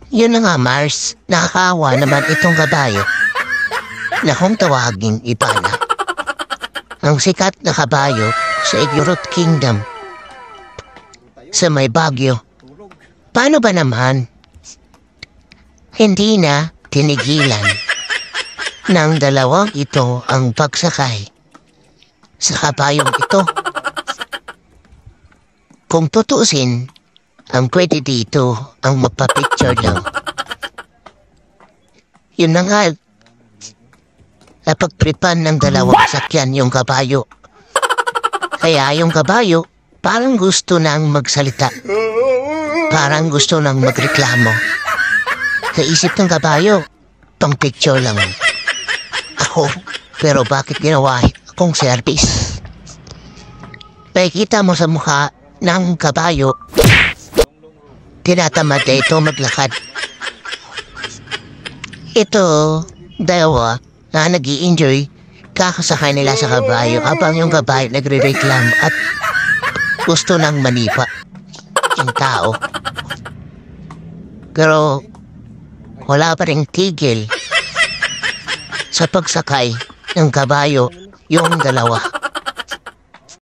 Yun na nga, Mars. Nakakaawa naman itong kabayo na kung tawaging Ipana. Ang sikat na kabayo sa Igorot Kingdom sa may Baguio. Paano ba naman hindi na tinigilan ng dalawang ito ang pagsakay sa kabayong ito? Kung tutuusin, ang pwede dito ang magpa-picture lang. Yun na nga, napagpripan ng dalawang sakyan yung kabayo. Kaya yung kabayo, parang gusto nang magsalita. Parang gusto nang magreklamo. Naisip ng kabayo, pang picture lang. Ako, pero bakit ginawa akong service? Nakikita mo sa mukha ng kabayo, tinatamad na ito maglakad. Ito, dalawa na nag-i-enjoy kakasakay nila sa kabayo habang yung kabayo nagre-reclam at gusto nang manipa yung tao. Pero wala pa ring tigil sa pagsakay ng kabayo yung dalawa.